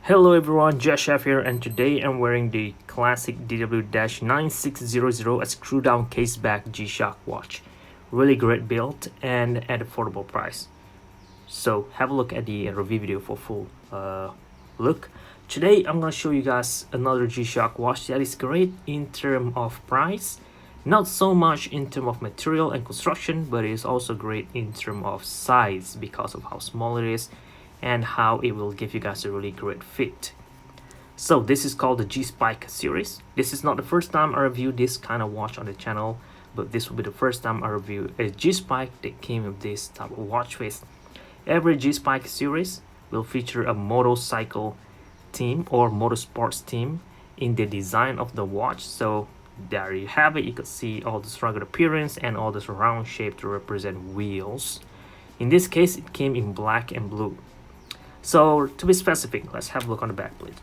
Hello everyone, G-315 here, and today I'm wearing the classic DW-9600, a screw down case back G-Shock watch. Really great build and at affordable price. So have a look at the review video for full look. Today I'm gonna show you guys another G-Shock watch that is great in terms of price. Not so much in terms of material and construction, but it is also great in terms of size because of how small it is and how it will give you guys a really great fit. So this is called the G-Spike series. This is not the first time I review this kind of watch on the channel, but this will be the first time I review a G-Spike that came with this type of watch face. Every G-Spike series will feature a motorcycle theme or motorsports theme in the design of the watch. So there you have it. You can see all this rugged appearance and all this round shape to represent wheels. In this case, it came in black and blue. So to be specific, let's have a look on the back plate.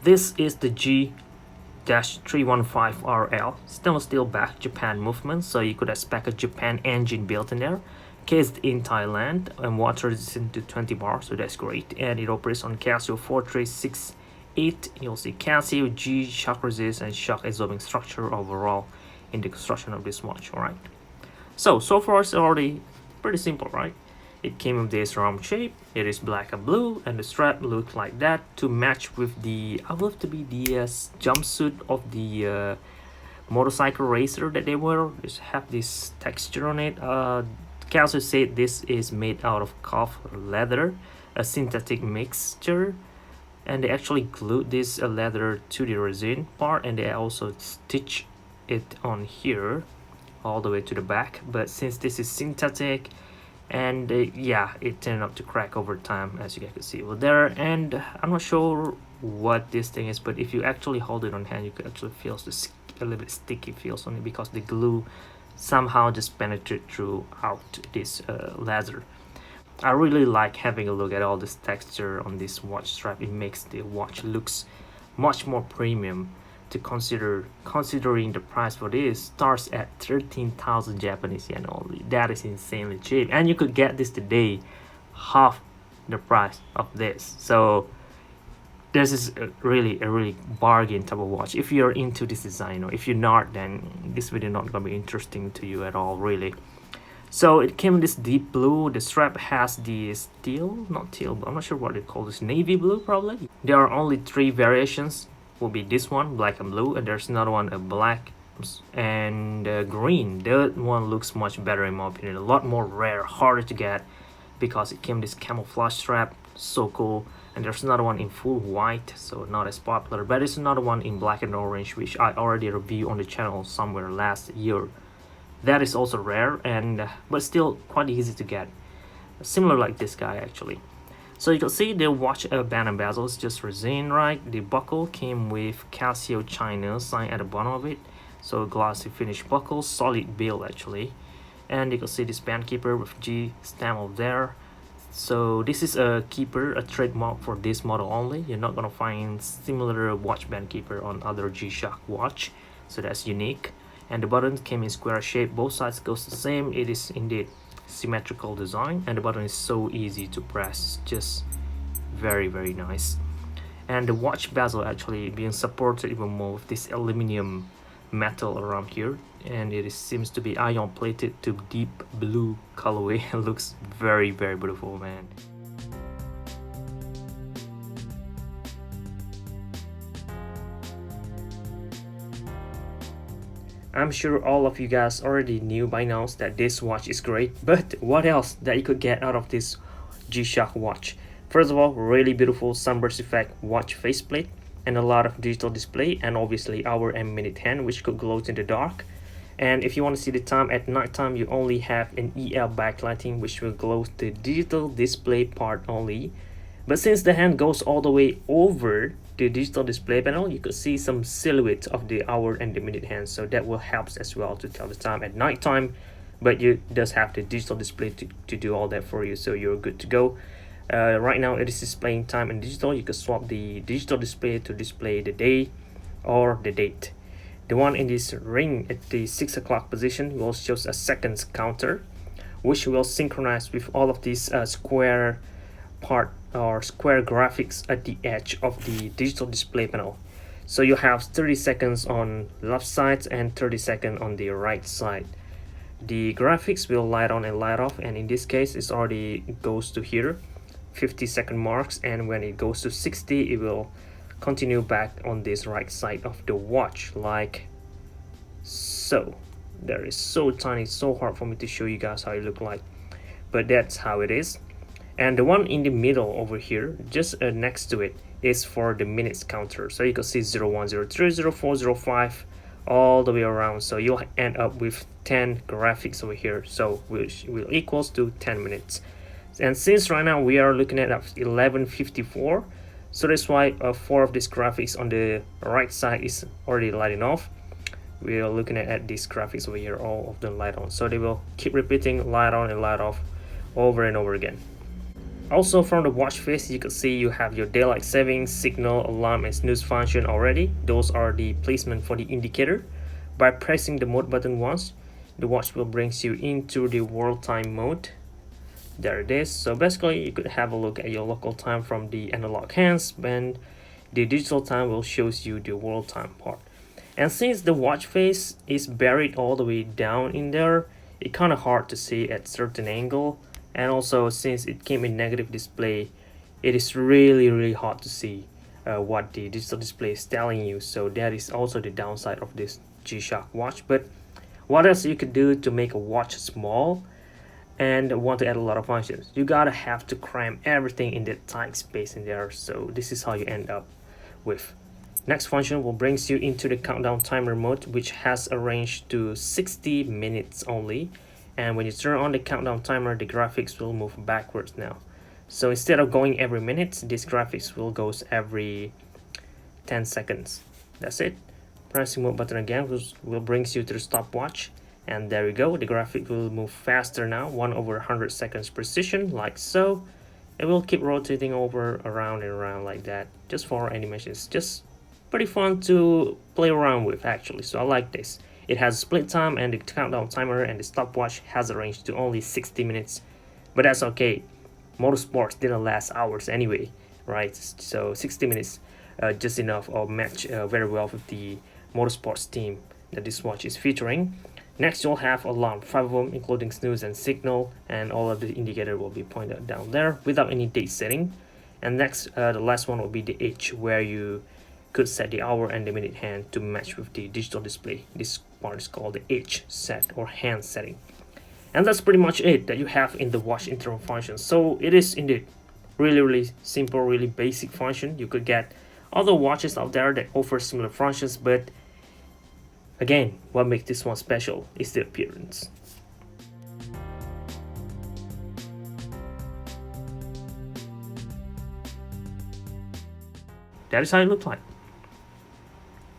This is the G-315RL stainless steel back Japan movement, so you could expect a Japan engine built in there, cased in Thailand and water resistant to 20 bar, so that's great. And it operates on Casio 4368. You'll see Casio G shock resist and shock absorbing structure overall in the construction of this watch. All right. So far it's already pretty simple, right? It came with this round shape. It is black and blue, and the strap looks like that to match with the, I believe to be the jumpsuit of the motorcycle racer that they wear. Just have this texture on it. Casio said this is made out of calf leather, a synthetic mixture, and they actually glued this leather to the resin part, and they also stitch it on here all the way to the back. But since this is synthetic, and yeah, it turned out to crack over time, as you guys can see over there. And I'm not sure what this thing is, but if you actually hold it on hand, you could actually feel a little bit sticky feels on it because the glue somehow just penetrated throughout this leather. I really like having a look at all this texture on this watch strap. It makes the watch looks much more premium to considering the price for this starts at 13,000 Japanese yen only. That is insanely cheap, and you could get this today half the price of this. So this is really a really bargain type of watch if you're into this design, or if you're not, then this video not gonna be interesting to you at all, really. So it came in this deep blue. The strap has the steel, not teal, but I'm not sure what they call this, navy blue probably. There are only 3 variations. Will be this one, black and blue, and there's another one, a black and green. That one looks much better in my opinion, a lot more rare, harder to get because it came this camouflage strap, so cool. And there's another one in full white, so not as popular, but there's another one in black and orange, which I already reviewed on the channel somewhere last year. That is also rare, and but still quite easy to get, similar like this guy actually. So you can see the watch band and bezel is just resin, right? The buckle came with Casio China sign at the bottom of it. So glossy finish buckle, solid build actually. And you can see this band keeper with G stamp over there. So this is a keeper, a trademark for this model only. You're not gonna find similar watch band keeper on other G-Shock watch. So that's unique. And the buttons came in square shape. Both sides goes the same. It is indeed symmetrical design, and the button is so easy to press, just very nice. And the watch bezel actually being supported even more with this aluminum metal around here, and it seems to be ion plated to deep blue colorway. It looks very beautiful, man. I'm sure all of you guys already knew by now that this watch is great, but what else that you could get out of this G-Shock watch? First of all, really beautiful sunburst effect watch faceplate and a lot of digital display, and obviously hour and minute hand which could glow in the dark. And if you want to see the time at night time, you only have an EL backlighting which will glow the digital display part only. But since the hand goes all the way over the digital display panel, you could see some silhouette of the hour and the minute hand, so that will help as well to tell the time at night time. But you does have the digital display to do all that for you, so you're good to go. Right now it is displaying time in digital. You can swap the digital display to display the day or the date. The one in this ring at the 6 o'clock position will show a seconds counter, which will synchronize with all of these square part or square graphics at the edge of the digital display panel. So you have 30 seconds on left side and 30 seconds on the right side. The graphics will light on and light off, and in this case it already goes to here 50-second marks, and when it goes to 60 it will continue back on this right side of the watch like so. That is so tiny, so hard for me to show you guys how it look like, but that's how it is. And the one in the middle over here, just next to it, is for the minutes counter. So you can see 01, 03, 04, 05 all the way around. So you'll end up with 10 graphics over here, so which will equals to 10 minutes. And since right now we are looking at 11:54, so that's why 4 of these graphics on the right side is already lighting off. We are looking at these graphics over here, all of them light on, so they will keep repeating light on and light off over and over again. Also from the watch face, you can see you have your daylight saving, signal, alarm and snooze function already. Those are the placement for the indicator. By pressing the mode button once, the watch will bring you into the world time mode. There it is. So basically you could have a look at your local time from the analog hands, and the digital time will show you the world time part. And since the watch face is buried all the way down in there, it's kind of hard to see at certain angle. And also since it came in negative display, it is really hard to see what the digital display is telling you. So that is also the downside of this G-Shock watch. But what else you could do to make a watch small and want to add a lot of functions? You gotta have to cram everything in that tight space in there. So this is how you end up with. Next function will bring you into the countdown timer mode, which has a range to 60 minutes only. And when you turn on the countdown timer, the graphics will move backwards now. So instead of going every minute, this graphics will go every 10 seconds. That's it. Pressing mode button again will bring you to the stopwatch. And there we go. The graphic will move faster now, 1/100 seconds precision, like so. It will keep rotating over, around and around like that, just for animations. Just pretty fun to play around with actually, so I like this. It has split time, and the countdown timer and the stopwatch has a range to only 60 minutes, but that's okay. Motorsports didn't last hours anyway, right? So 60 minutes just enough, or match very well with the motorsports theme that this watch is featuring. Next you'll have alarm, 5 of them, including snooze and signal, and all of the indicator will be pointed down there without any date setting. And next the last one will be the H, where you could set the hour and the minute hand to match with the digital display. This part is called the H set or hand setting. And that's pretty much it that you have in the watch internal function. So it is indeed really simple, really basic function. You could get other watches out there that offer similar functions, but again, what makes this one special is the appearance. That is how it looks like.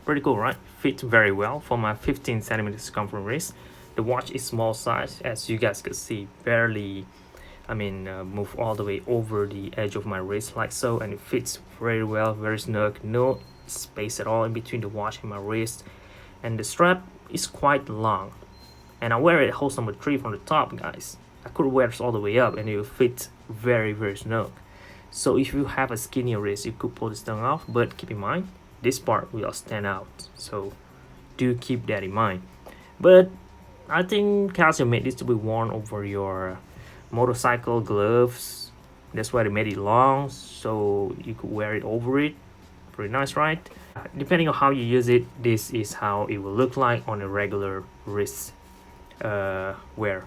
Pretty cool, right? Fits very well for my 15 cm circumference wrist. The watch is small size, as you guys could see, barely move all the way over the edge of my wrist like so, and it fits very well, very snug, no space at all in between the watch and my wrist. And the strap is quite long, and I wear it hose number 3 from the top, guys. I could wear this all the way up and it will fit very snug. So if you have a skinnier wrist, you could pull this thing off, but keep in mind this part will stand out, so do keep that in mind. But I think Casio made this to be worn over your motorcycle gloves. That's why they made it long, so you could wear it over it. Pretty nice, right? Depending on how you use it, this is how it will look like on a regular wrist wear.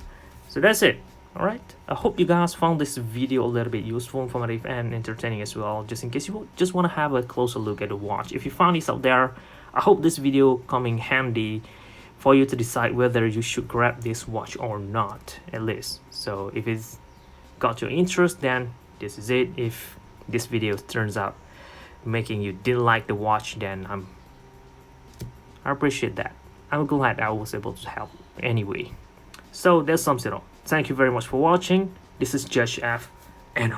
So that's it. Alright, I hope you guys found this video a little bit useful, informative and entertaining as well, just in case you just want to have a closer look at the watch. If you found this out there, I hope this video coming handy for you to decide whether you should grab this watch or not, at least. So if it's got your interest, then this is it. If this video turns out making you didn't like the watch, then I appreciate that. I'm glad I was able to help anyway. So that sums it up. Thank you very much for watching. This is Judge F, and